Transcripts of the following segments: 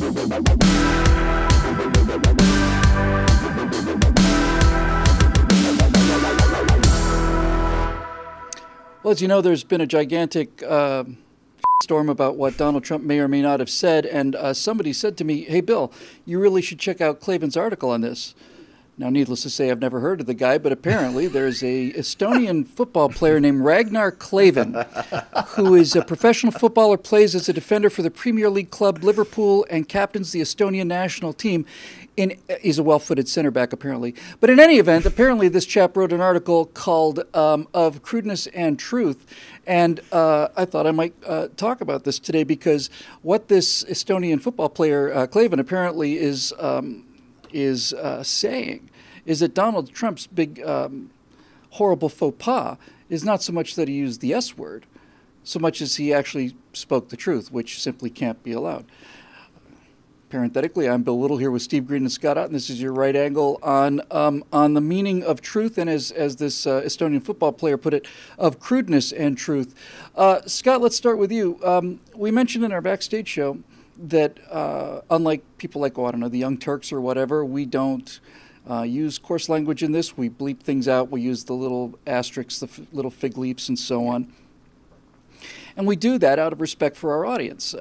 Well, as you know, there's been a gigantic storm about what Donald Trump may or may not have said, and somebody said to me, "Hey, Bill, you really should check out Klavan's article on this." Now, needless to say, I've never heard of the guy, but apparently there's a Estonian football player named Ragnar Klavan, who is a professional footballer, plays as a defender for the Premier League club Liverpool, and captains the Estonian national team. He's a well-footed center back, apparently. But in any event, apparently this chap wrote an article called Of Crudeness and Truth, and I thought I might talk about this today because what this Estonian football player, Klavan, apparently is saying is that Donald Trump's big horrible faux pas is not so much that he used the S word, so much as he actually spoke the truth, which simply can't be allowed. Parenthetically, I'm Bill Little here with Steve Green and Scott Ott, and this is your right angle on the meaning of truth, and as this Estonian football player put it, of crudeness and truth. Scott, let's start with you. We mentioned in our backstage show that unlike people like, the Young Turks or whatever, we don't use coarse language in this. We bleep things out. We use the little asterisks, the little fig leaps, and so on. And we do that out of respect for our audience.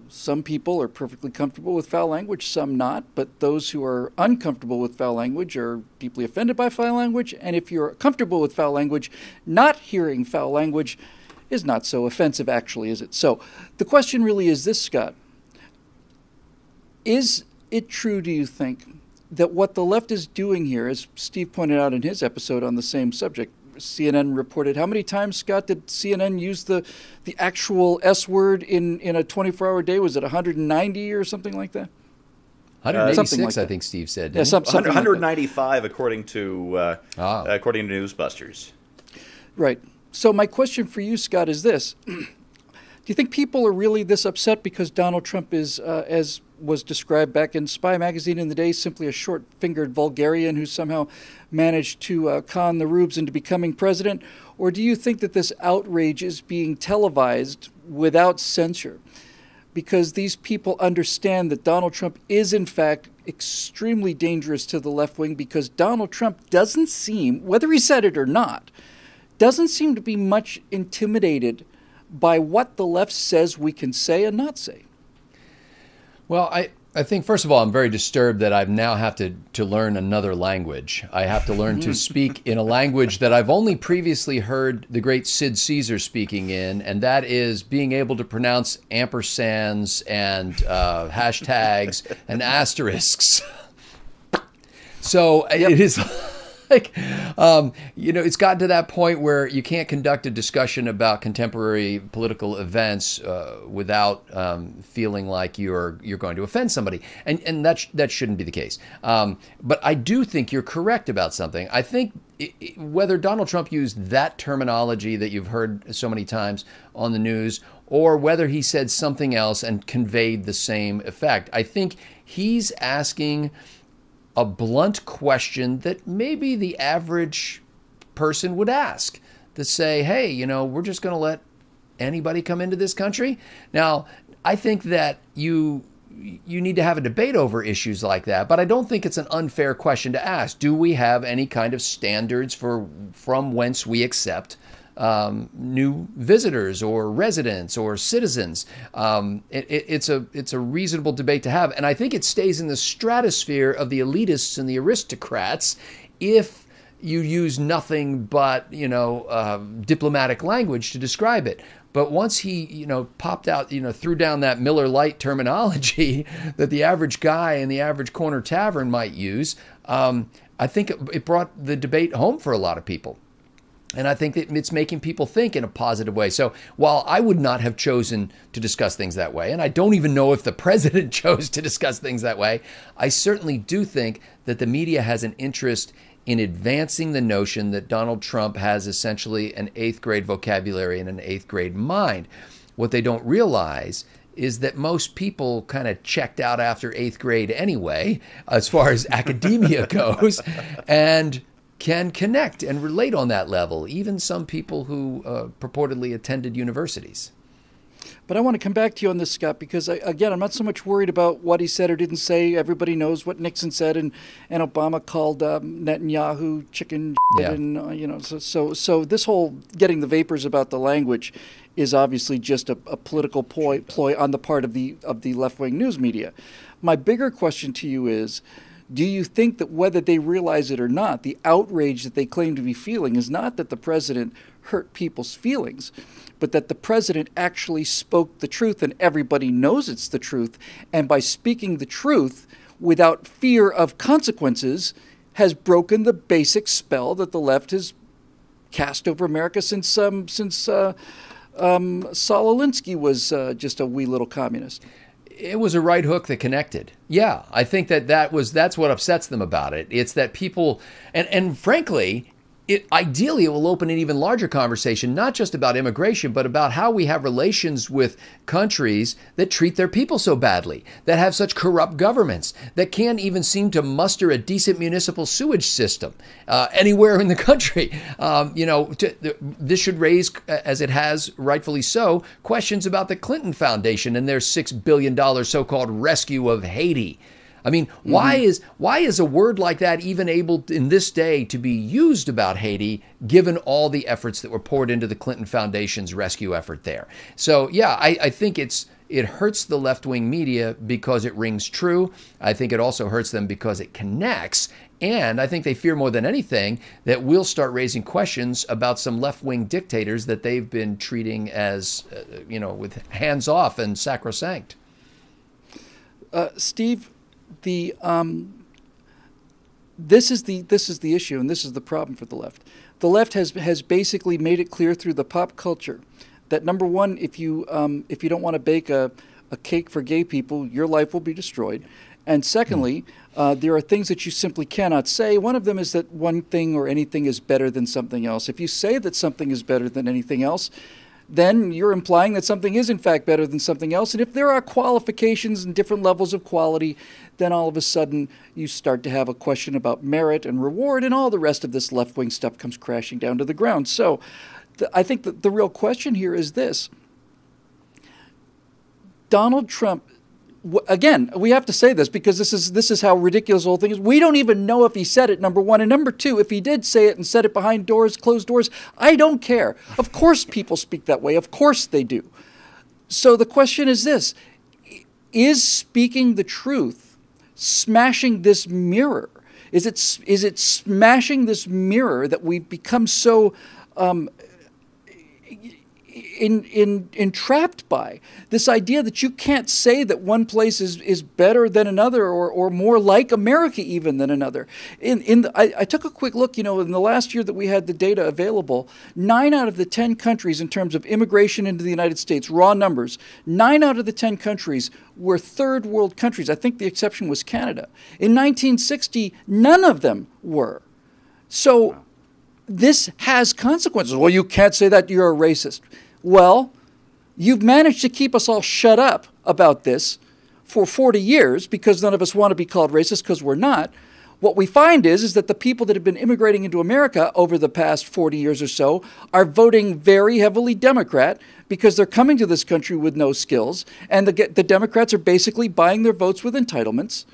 Some people are perfectly comfortable with foul language, some not. But those who are uncomfortable with foul language are deeply offended by foul language. And if you're comfortable with foul language, not hearing foul language is not so offensive, actually, is it? So the question really is this, Scott. Is it true, do you think, that what the left is doing here, as Steve pointed out in his episode on the same subject, CNN reported, how many times, Scott, did CNN use the actual S word in a 24-hour day? Was it 190 or something like that? 186, like I think Steve said. Yeah, something 195, like according to Newsbusters. Right. So my question for you, Scott, is this. Do you think people are really this upset because Donald Trump is, as was described back in Spy magazine in the day, simply a short-fingered vulgarian who somehow managed to con the rubes into becoming president? Or do you think that this outrage is being televised without censure? Because these people understand that Donald Trump is, in fact, extremely dangerous to the left wing, because Donald Trump doesn't seem, whether he said it or not, doesn't seem to be much intimidated by what the left says we can say and not say. Well, I think, first of all, I'm very disturbed that I now have to learn another language. I have to learn to speak in a language that I've only previously heard the great Sid Caesar speaking in, and that is being able to pronounce ampersands and hashtags and asterisks. So It is like, it's gotten to that point where you can't conduct a discussion about contemporary political events without feeling like you're going to offend somebody, and that shouldn't be the case. But I do think you're correct about something. I think whether Donald Trump used that terminology that you've heard so many times on the news, or whether he said something else and conveyed the same effect, I think he's asking a blunt question that maybe the average person would ask, to say, hey, we're just going to let anybody come into this country? Now, I think that you need to have a debate over issues like that, but I don't think it's an unfair question to ask. Do we have any kind of standards from whence we accept new visitors or residents or citizens? It's a reasonable debate to have, and I think it stays in the stratosphere of the elitists and the aristocrats if you use nothing but diplomatic language to describe it. But once he popped out, threw down that Miller Lite terminology that the average guy in the average corner tavern might use, I think it brought the debate home for a lot of people. And I think that it's making people think in a positive way. So while I would not have chosen to discuss things that way, and I don't even know if the president chose to discuss things that way, I certainly do think that the media has an interest in advancing the notion that Donald Trump has essentially an 8th grade vocabulary and an 8th grade mind. What they don't realize is that most people kind of checked out after 8th grade anyway, as far as academia goes, and can connect and relate on that level, even some people who purportedly attended universities. But I want to come back to you on this, Scott, because again, I'm not so much worried about what he said or didn't say. Everybody knows what Nixon said, and Obama called Netanyahu chicken shit, Yeah. and so this whole getting the vapors about the language is obviously just a political ploy on the part of the left-wing news media. My bigger question to you is, do you think that whether they realize it or not, the outrage that they claim to be feeling is not that the president hurt people's feelings, but that the president actually spoke the truth and everybody knows it's the truth, and by speaking the truth without fear of consequences has broken the basic spell that the left has cast over America since Saul Alinsky was just a wee little communist? It was a right hook that connected. Yeah, I think that's what upsets them about it. It's that people, and frankly, ideally it will open an even larger conversation, not just about immigration, but about how we have relations with countries that treat their people so badly, that have such corrupt governments, that can't even seem to muster a decent municipal sewage system anywhere in the country. This should raise, as it has rightfully so, questions about the Clinton Foundation and their $6 billion so-called rescue of Haiti. I mean, why is a word like that even able in this day to be used about Haiti, given all the efforts that were poured into the Clinton Foundation's rescue effort there? So, yeah, I think it hurts the left-wing media because it rings true. I think it also hurts them because it connects. And I think they fear more than anything that we'll start raising questions about some left-wing dictators that they've been treating as, with hands off and sacrosanct. Steve, this is the issue, and this is the problem for the left. The left has basically made it clear through the pop culture that, number one, if you don't want to bake a cake for gay people, your life will be destroyed. And secondly, there are things that you simply cannot say. One of them is that one thing or anything is better than something else. If you say that something is better than anything else, then you're implying that something is in fact better than something else. And if there are qualifications and different levels of quality, then all of a sudden you start to have a question about merit and reward, and all the rest of this left-wing stuff comes crashing down to the ground. So I think that the real question here is this. Donald Trump, again, we have to say this because this is how ridiculous the whole thing is. We don't even know if he said it, number one. And number two, if he did say it and said it behind doors, closed doors, I don't care. Of course people speak that way. Of course they do. So the question is this. Is speaking the truth smashing this mirror? Is it smashing this mirror that we've become so entrapped by, this idea that you can't say that one place is better than another or more like America even than another. I took a quick look, in the last year that we had the data available, 9 out of the 10 countries in terms of immigration into the United States, raw numbers, 9 out of the 10 countries were third world countries. I think the exception was Canada. In 1960, none of them were. So this has consequences. Well, you can't say that, you're a racist. Well, you've managed to keep us all shut up about this for 40 years because none of us want to be called racist because we're not. What we find is that the people that have been immigrating into America over the past 40 years or so are voting very heavily Democrat because they're coming to this country with no skills, and the Democrats are basically buying their votes with entitlements.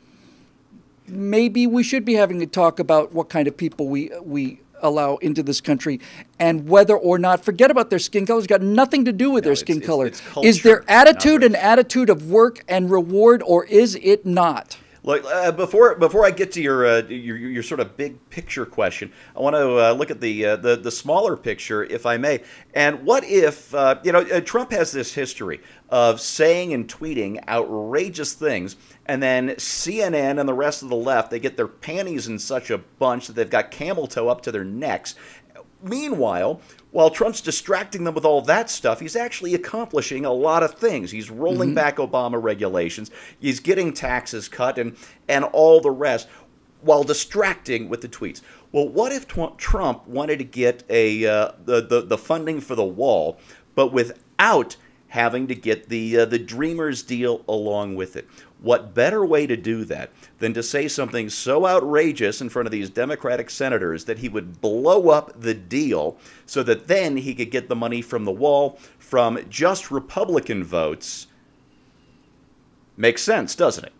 Maybe we should be having a talk about what kind of people we allow into this country, and whether or not, forget about their skin color, it's got nothing to do with their skin color. It's culture, is their attitude an attitude of work and reward, or is it not? Look, before I get to your sort of big picture question, I want to look at the smaller picture, if I may. And what if Trump has this history of saying and tweeting outrageous things, and then CNN and the rest of the left, they get their panties in such a bunch that they've got camel toe up to their necks. Meanwhile, while Trump's distracting them with all that stuff, he's actually accomplishing a lot of things. He's rolling back Obama regulations. He's getting taxes cut and all the rest while distracting with the tweets. Well, what if Trump wanted to get the funding for the wall, but without having to get the Dreamers deal along with it? What better way to do that than to say something so outrageous in front of these Democratic senators that he would blow up the deal so that then he could get the money from the wall from just Republican votes? Makes sense, doesn't it?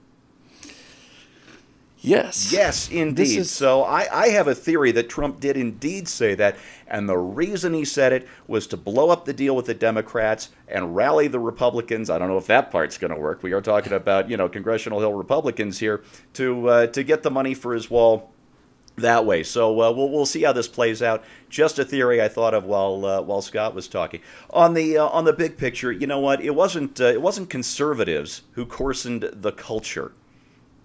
Yes. Yes, indeed. So I have a theory that Trump did indeed say that, and the reason he said it was to blow up the deal with the Democrats and rally the Republicans. I don't know if that part's going to work. We are talking about, Congressional Hill Republicans here to get the money for his wall that way. So we'll see how this plays out. Just a theory I thought of while Scott was talking. On the big picture, you know what? It wasn't conservatives who coarsened the culture.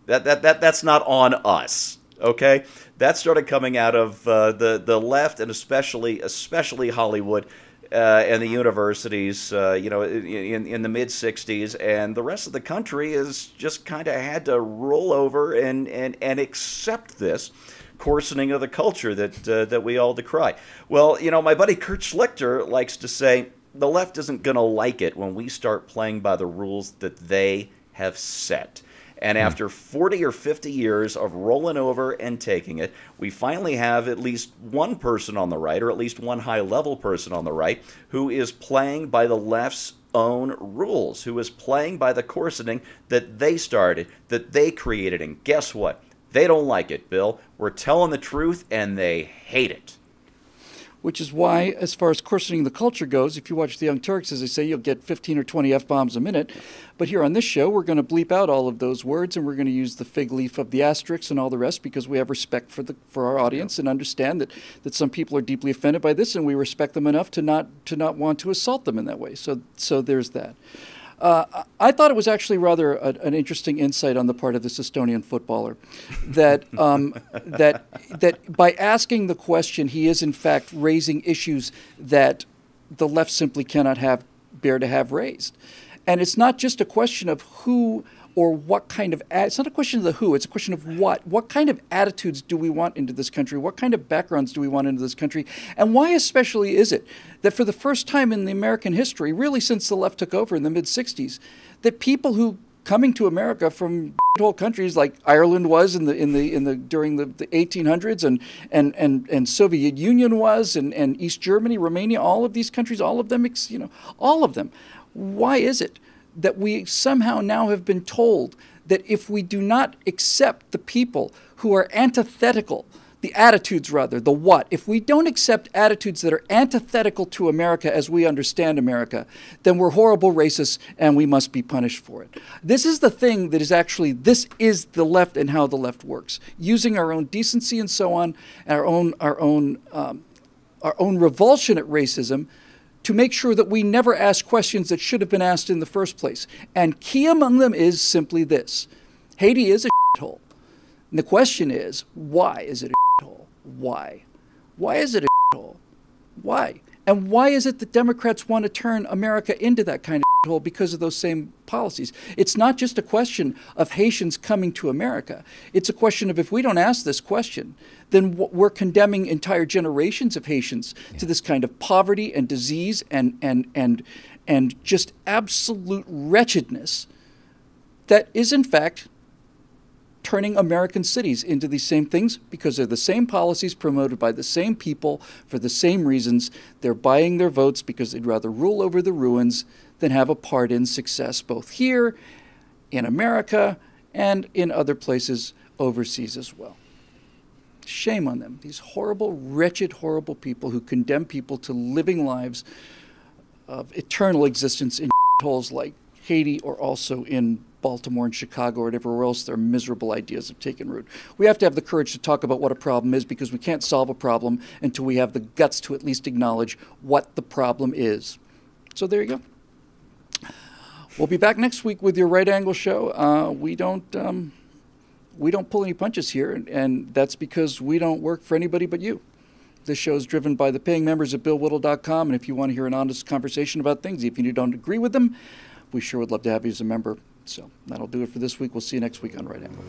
That's not on us, okay? That started coming out of the left, and especially Hollywood and the universities, in the mid '60s, and the rest of the country has just kind of had to roll over and accept this coarsening of the culture that we all decry. Well, my buddy Kurt Schlichter likes to say the left isn't going to like it when we start playing by the rules that they have set. And after 40 or 50 years of rolling over and taking it, we finally have at least one person on the right, or at least one high-level person on the right, who is playing by the left's own rules, who is playing by the coarsening that they started, that they created. And guess what? They don't like it, Bill. We're telling the truth, and they hate it. Which is why, as far as coarsening the culture goes, if you watch The Young Turks, as they say, you'll get 15 or 20 F-bombs a minute. But here on this show, we're going to bleep out all of those words, and we're going to use the fig leaf of the asterisks and all the rest because we have respect for our audience and understand that some people are deeply offended by this, and we respect them enough to not want to assault them in that way. So there's that. I thought it was actually rather an interesting insight on the part of this Estonian footballer, that by asking the question, he is in fact raising issues that the left simply cannot bear to have raised, and it's not just a question of who or what kind of it's not a question of the who, it's a question of what kind of attitudes do we want into this country, what kind of backgrounds do we want into this country, and why especially is it that for the first time in the American history, really since the left took over in the mid-'60s, that people who coming to America from whole countries like Ireland was during the 1800s and Soviet Union was and East Germany, Romania, all of these countries, all of them, all of them. Why is it that we somehow now have been told that if we do not accept the people who are antithetical, the attitudes rather, the what, if we don't accept attitudes that are antithetical to America as we understand America, then we're horrible racists and we must be punished for it. This is the thing that is actually, this is the left and how the left works. Using our own decency and so on, our own revulsion at racism, to make sure that we never ask questions that should have been asked in the first place. And key among them is simply this. Haiti is a shithole. And the question is, why is it a shithole? Why? Why is it a shithole? Why? And why is it that Democrats want to turn America into that kind of shithole because of those same policies? It's not just a question of Haitians coming to America. It's a question of if we don't ask this question, then we're condemning entire generations of Haitians to this kind of poverty and disease and just absolute wretchedness that is in fact turning American cities into these same things because they're the same policies promoted by the same people for the same reasons. They're buying their votes because they'd rather rule over the ruins than have a part in success both here, in America, and in other places overseas as well. Shame on them, these horrible, wretched, horrible people who condemn people to living lives of eternal existence in holes like Haiti or also in Baltimore and Chicago or whatever else their miserable ideas have taken root. We have to have the courage to talk about what a problem is because we can't solve a problem until we have the guts to at least acknowledge what the problem is. So there you go. We'll be back next week with your Right Angle Show. We don't pull any punches here, and that's because we don't work for anybody but you. This show is driven by the paying members at BillWhittle.com, and if you want to hear an honest conversation about things, even if you don't agree with them, we sure would love to have you as a member. So that'll do it for this week. We'll see you next week on Right Angle.